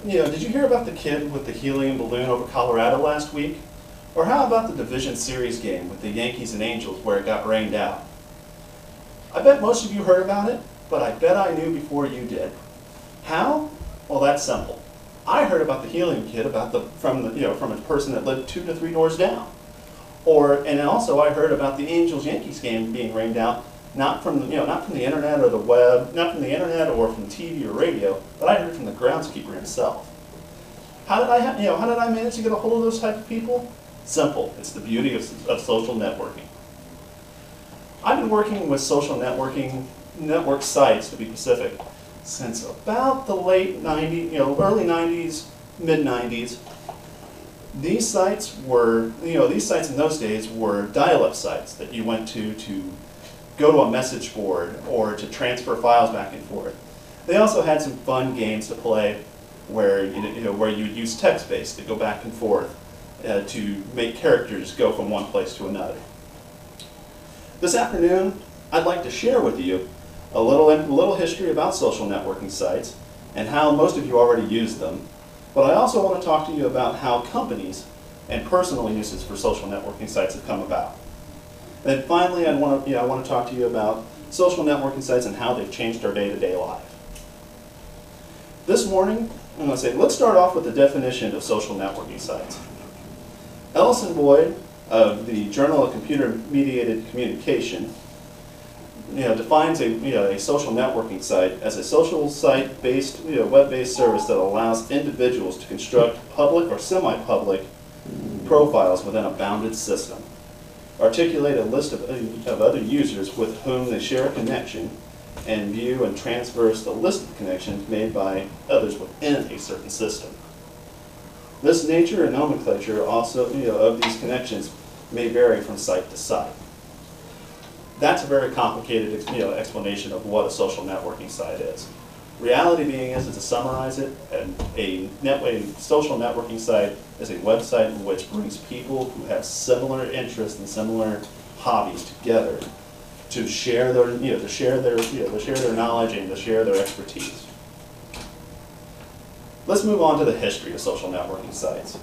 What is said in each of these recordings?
did you hear about the kid with the helium balloon over Colorado last week? Or how about the Division Series game with the Yankees and Angels where it got rained out? I bet most of you heard about it, but I bet I knew before you did. How? Well, that's simple. I heard about the helium kid from a person that lived 2 to 3 doors down. And also I heard about the Angels-Yankees game being rained out, not from the internet or the web, not from the internet or from TV or radio, but I heard from the groundskeeper himself. How did I manage to get a hold of those type of people? Simple. It's the beauty of social networking. I've been working with social network sites, to be specific, since about the late 90s, early 90s, mid 90s. These sites in those days were dial-up sites that you went to go to a message board or to transfer files back and forth. They also had some fun games to play where you'd use text-based to go back and forth to make characters go from one place to another. This afternoon, I'd like to share with you a little history about social networking sites and how most of you already use them. But I also want to talk to you about how companies and personal uses for social networking sites have come about. And then finally, I want to talk to you about social networking sites and how they've changed our day-to-day life. This morning, I'm going to say, let's start off with the definition of social networking sites. Ellison Boyd of the Journal of Computer-Mediated Communication defines a social networking site as a social site-based, web-based service that allows individuals to construct public or semi-public profiles within a bounded system, articulate a list of other users with whom they share a connection, and view and transverse the list of connections made by others within a certain system. This nature and nomenclature also of these connections may vary from site to site. That's a very complicated explanation of what a social networking site is. Reality being is to summarize it, a social networking site is a website in which brings people who have similar interests and similar hobbies together to share their knowledge and to share their expertise. Let's move on to the history of social networking sites.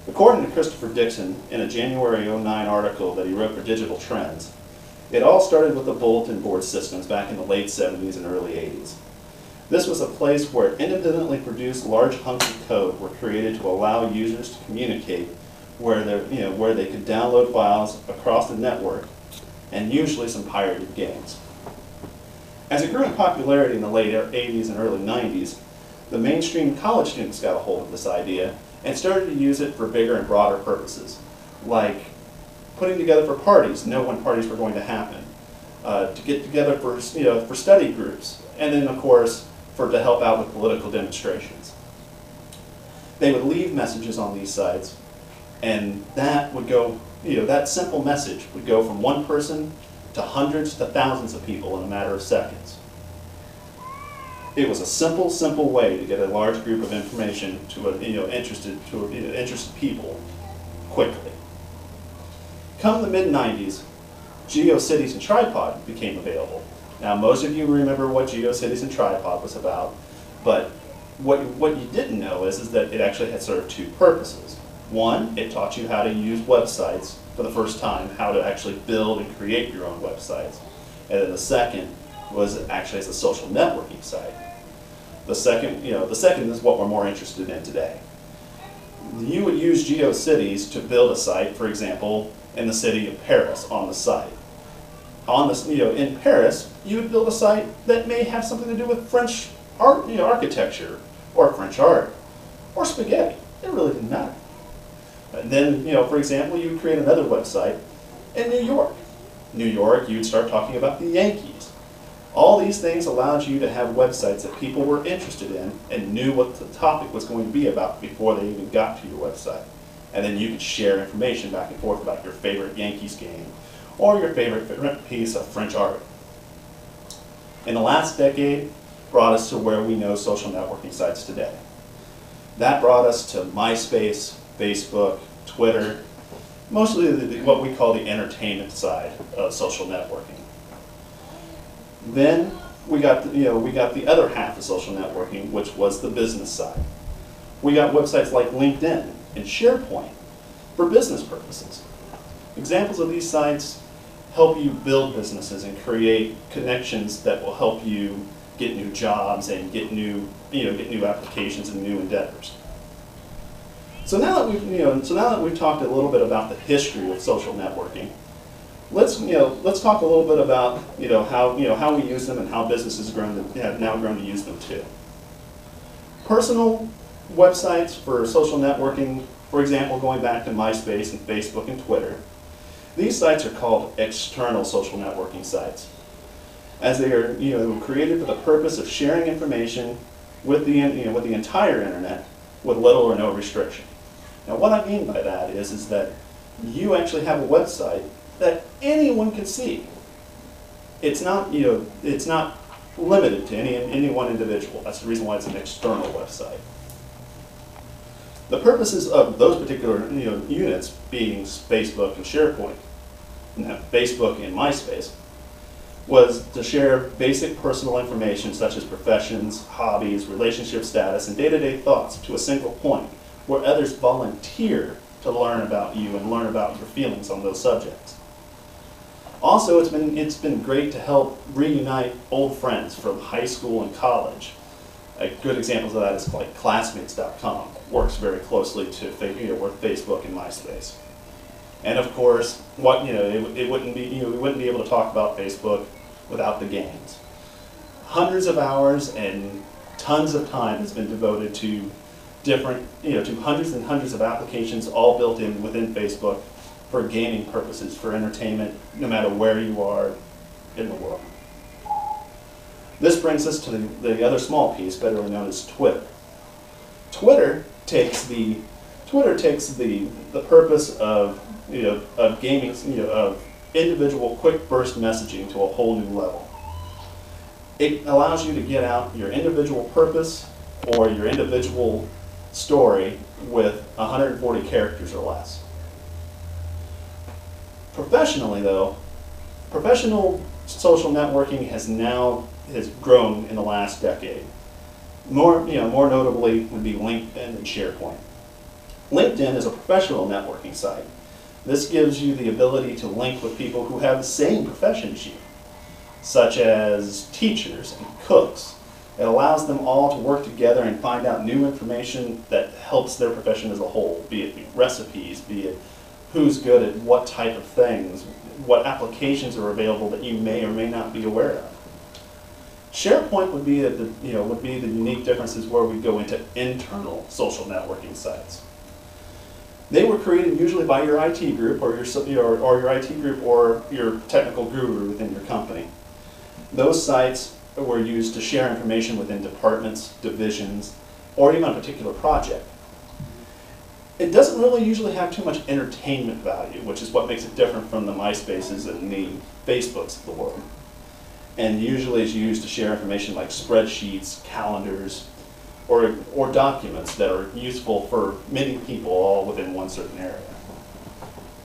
According to Christopher Dixon, in a January '09 article that he wrote for Digital Trends, it all started with the bulletin board systems back in the late 70s and early 80s. This was a place where independently produced large hunks of code were created to allow users to communicate where they could download files across the network, and usually some pirated games. As it grew in popularity in the late 80s and early 90s, the mainstream college students got a hold of this idea and started to use it for bigger and broader purposes, like putting together for parties, know when parties were going to happen, to get together for study groups, and then of course to help out with political demonstrations. They would leave messages on these sites, and that would go, that simple message would go from one person to hundreds to thousands of people in a matter of seconds. It was a simple way to get a large group of information to interested people quickly. Come the mid-90s, GeoCities and Tripod became available. Now, most of you remember what GeoCities and Tripod was about, but what you didn't know is that it actually had served two purposes. One, it taught you how to use websites for the first time, how to actually build and create your own websites. And then the second was actually as a social networking site. The second is what we're more interested in today. You would use GeoCities to build a site, for example, in the city of Paris on the site. In Paris, you would build a site that may have something to do with French art, architecture, or French art, or spaghetti. It really didn't matter. And then, for example, you would create another website in New York. New York, you'd start talking about the Yankees. All these things allowed you to have websites that people were interested in and knew what the topic was going to be about before they even got to your website. And then you could share information back and forth about your favorite Yankees game or your favorite piece of French art. In the last decade, brought us to where we know social networking sites today. That brought us to MySpace, Facebook, Twitter, mostly what we call the entertainment side of social networking. Then we got the other half of social networking, which was the business side. We got websites like LinkedIn and SharePoint for business purposes. Examples of these sites help you build businesses and create connections that will help you get new jobs and get new applications and new endeavors. So now that we've talked a little bit about the history of social networking, let's talk a little bit about how we use them and how businesses have now grown to use them too. Personal websites for social networking, for example, going back to MySpace and Facebook and Twitter, these sites are called external social networking sites, as they are created for the purpose of sharing information with the entire internet with little or no restriction. Now, what I mean by that is that you actually have a website that anyone can see. It's not limited to any one individual. That's the reason why it's an external website. The purposes of those particular units being Facebook and SharePoint, Facebook and MySpace, was to share basic personal information such as professions, hobbies, relationship status, and day-to-day thoughts to a single point where others volunteer to learn about you and learn about your feelings on those subjects. Also, it's been great to help reunite old friends from high school and college. Good examples of that is like Classmates.com. Works very closely with Facebook and MySpace. And of course, we wouldn't be able to talk about Facebook without the games. Hundreds of hours and tons of time has been devoted to to hundreds and hundreds of applications, all built in within Facebook for gaming purposes, for entertainment, no matter where you are in the world. This brings us to the other small piece, better known as Twitter. Twitter takes the purpose of gaming, of individual quick burst messaging to a whole new level. It allows you to get out your individual purpose or your individual story with 140 characters or less. Professionally, though, professional social networking has grown in the last decade. More notably would be LinkedIn and SharePoint. LinkedIn is a professional networking site. This gives you the ability to link with people who have the same profession as you, such as teachers and cooks. It allows them all to work together and find out new information that helps their profession as a whole, be it recipes, be it who's good at what type of things, what applications are available that you may or may not be aware of. SharePoint would be the unique differences where we go into internal social networking sites. They were created usually by your IT group or your technical guru within your company. Those sites were used to share information within departments, divisions, or even a particular project. It doesn't really usually have too much entertainment value, which is what makes it different from the MySpaces and the Facebooks of the world. And usually is used to share information like spreadsheets, calendars, or documents that are useful for many people all within one certain area.